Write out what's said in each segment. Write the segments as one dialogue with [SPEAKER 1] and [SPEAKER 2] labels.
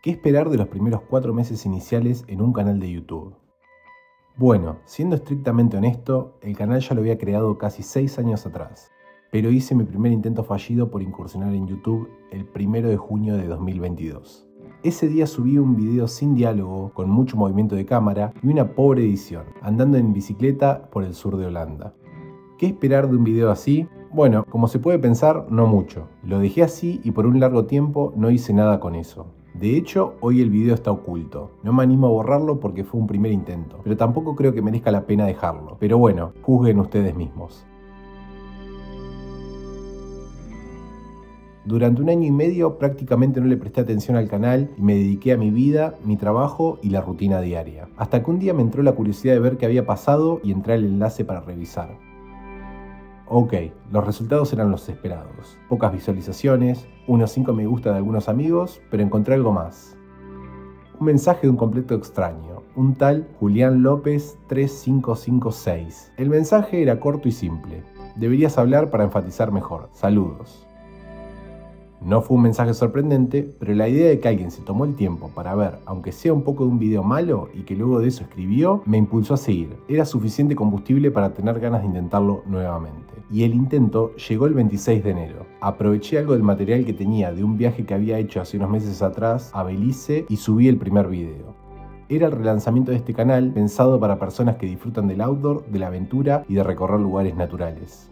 [SPEAKER 1] ¿Qué esperar de los primeros 4 meses iniciales en un canal de YouTube? Bueno, siendo estrictamente honesto, el canal ya lo había creado casi 6 años atrás, pero hice mi primer intento fallido por incursionar en YouTube el 1 de junio de 2022. Ese día subí un video sin diálogo, con mucho movimiento de cámara y una pobre edición, andando en bicicleta por el sur de Holanda. ¿Qué esperar de un video así? Bueno, como se puede pensar, no mucho. Lo dejé así y por un largo tiempo no hice nada con eso. De hecho, hoy el video está oculto. No me animo a borrarlo porque fue un primer intento, pero tampoco creo que merezca la pena dejarlo. Pero bueno, juzguen ustedes mismos. Durante 1 año y medio prácticamente no le presté atención al canal y me dediqué a mi vida, mi trabajo y la rutina diaria. Hasta que un día me entró la curiosidad de ver qué había pasado y entré al enlace para revisar. Ok, los resultados eran los esperados. Pocas visualizaciones, unos 5 me gusta de algunos amigos, pero encontré algo más. Un mensaje de un completo extraño, un tal Julián López 3556. El mensaje era corto y simple. Deberías hablar para enfatizar mejor. Saludos. No fue un mensaje sorprendente, pero la idea de que alguien se tomó el tiempo para ver, aunque sea un poco de un video malo, y que luego de eso escribió, me impulsó a seguir. Era suficiente combustible para tener ganas de intentarlo nuevamente. Y el intento llegó el 26 de enero. Aproveché algo del material que tenía de un viaje que había hecho hace unos meses atrás a Belice y subí el primer video. Era el relanzamiento de este canal pensado para personas que disfrutan del outdoor, de la aventura y de recorrer lugares naturales.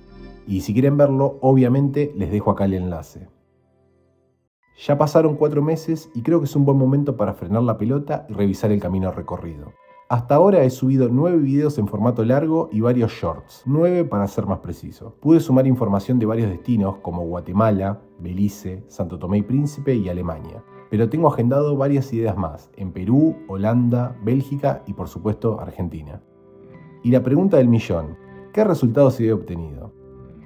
[SPEAKER 1] Y si quieren verlo, obviamente les dejo acá el enlace. Ya pasaron 4 meses y creo que es un buen momento para frenar la pelota y revisar el camino recorrido. Hasta ahora he subido 9 videos en formato largo y varios shorts, 9 para ser más preciso. Pude sumar información de varios destinos como Guatemala, Belice, Santo Tomé y Príncipe y Alemania. Pero tengo agendado varias ideas más en Perú, Holanda, Bélgica y por supuesto Argentina. Y la pregunta del millón, ¿qué resultados he obtenido?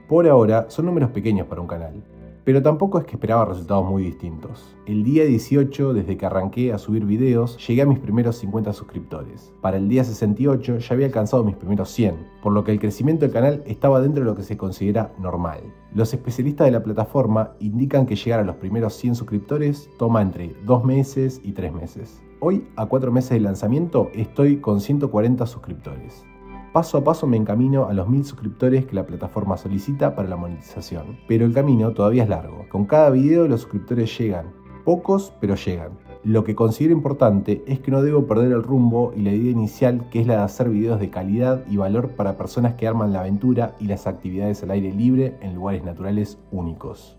[SPEAKER 1] Por ahora son números pequeños para un canal. Pero tampoco es que esperaba resultados muy distintos. El día 18, desde que arranqué a subir videos, llegué a mis primeros 50 suscriptores. Para el día 68 ya había alcanzado mis primeros 100, por lo que el crecimiento del canal estaba dentro de lo que se considera normal. Los especialistas de la plataforma indican que llegar a los primeros 100 suscriptores toma entre 2 meses y 3 meses. Hoy, a 4 meses de lanzamiento, estoy con 140 suscriptores. Paso a paso me encamino a los 1000 suscriptores que la plataforma solicita para la monetización. Pero el camino todavía es largo. Con cada video los suscriptores llegan. Pocos, pero llegan. Lo que considero importante es que no debo perder el rumbo y la idea inicial, que es la de hacer videos de calidad y valor para personas que arman la aventura y las actividades al aire libre en lugares naturales únicos.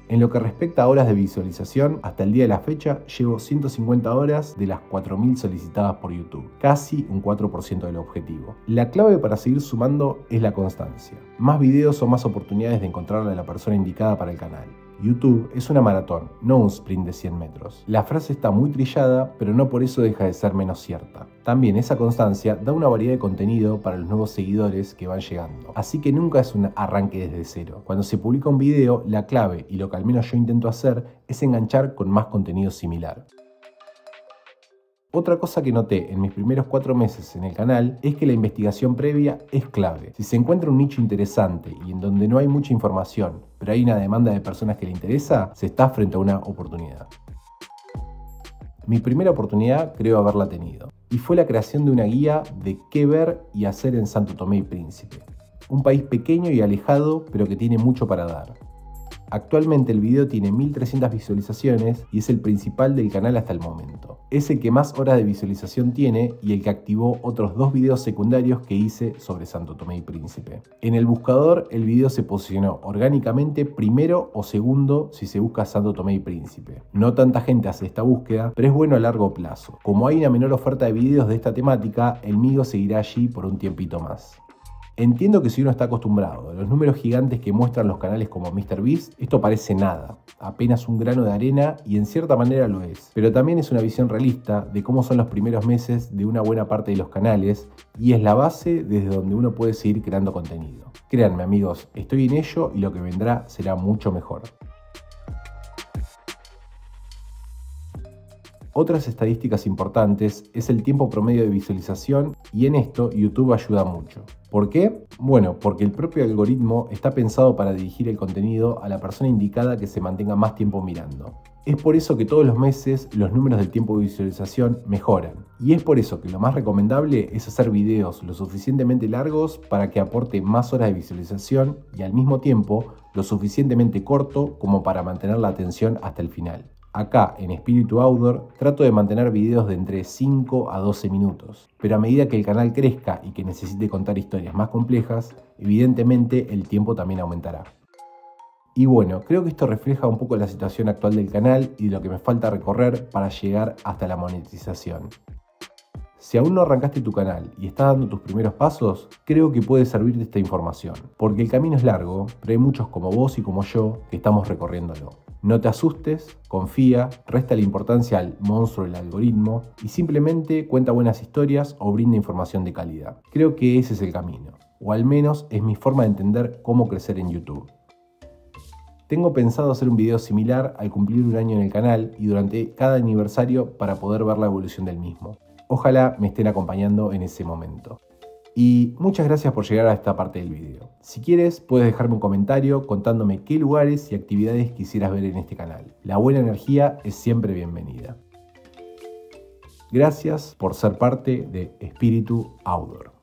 [SPEAKER 1] En lo que respecta a horas de visualización, hasta el día de la fecha llevo 150 horas de las 4000 solicitadas por YouTube, casi un 4% del objetivo. La clave para seguir sumando es la constancia. Más videos o más oportunidades de encontrarle a la persona indicada para el canal. YouTube es una maratón, no un sprint de 100 metros. La frase está muy trillada, pero no por eso deja de ser menos cierta. También esa constancia da una variedad de contenido para los nuevos seguidores que van llegando. Así que nunca es un arranque desde cero. Cuando se publica un video, la clave, y lo que al menos yo intento hacer, es enganchar con más contenido similar. Otra cosa que noté en mis primeros 4 meses en el canal es que la investigación previa es clave. Si se encuentra un nicho interesante y en donde no hay mucha información, pero hay una demanda de personas que le interesa, se está frente a una oportunidad. Mi primera oportunidad creo haberla tenido, y fue la creación de una guía de qué ver y hacer en Santo Tomé y Príncipe. Un país pequeño y alejado, pero que tiene mucho para dar. Actualmente el video tiene 1300 visualizaciones y es el principal del canal hasta el momento. Es el que más horas de visualización tiene y el que activó otros 2 videos secundarios que hice sobre Santo Tomé y Príncipe. En el buscador el video se posicionó orgánicamente primero o segundo si se busca Santo Tomé y Príncipe. No tanta gente hace esta búsqueda, pero es bueno a largo plazo. Como hay una menor oferta de videos de esta temática, el mío seguirá allí por un tiempito más. Entiendo que si uno está acostumbrado a los números gigantes que muestran los canales como MrBeast, esto parece nada, apenas un grano de arena, y en cierta manera lo es. Pero también es una visión realista de cómo son los primeros meses de una buena parte de los canales, y es la base desde donde uno puede seguir creando contenido. Créanme amigos, estoy en ello y lo que vendrá será mucho mejor. Otras estadísticas importantes es el tiempo promedio de visualización y en esto YouTube ayuda mucho. ¿Por qué? Bueno, porque el propio algoritmo está pensado para dirigir el contenido a la persona indicada que se mantenga más tiempo mirando. Es por eso que todos los meses los números del tiempo de visualización mejoran. Y es por eso que lo más recomendable es hacer videos lo suficientemente largos para que aporte más horas de visualización y al mismo tiempo lo suficientemente corto como para mantener la atención hasta el final. Acá, en Espíritu Outdoor, trato de mantener videos de entre 5 a 12 minutos, pero a medida que el canal crezca y que necesite contar historias más complejas, evidentemente el tiempo también aumentará. Y bueno, creo que esto refleja un poco la situación actual del canal y de lo que me falta recorrer para llegar hasta la monetización. Si aún no arrancaste tu canal y estás dando tus primeros pasos, creo que puede servirte esta información, porque el camino es largo, pero hay muchos como vos y como yo que estamos recorriéndolo. No te asustes, confía, resta la importancia al monstruo del algoritmo y simplemente cuenta buenas historias o brinda información de calidad. Creo que ese es el camino, o al menos es mi forma de entender cómo crecer en YouTube. Tengo pensado hacer un video similar al cumplir un año en el canal y durante cada aniversario para poder ver la evolución del mismo. Ojalá me estén acompañando en ese momento. Y muchas gracias por llegar a esta parte del video. Si quieres, puedes dejarme un comentario contándome qué lugares y actividades quisieras ver en este canal. La buena energía es siempre bienvenida. Gracias por ser parte de Espíritu Outdoor.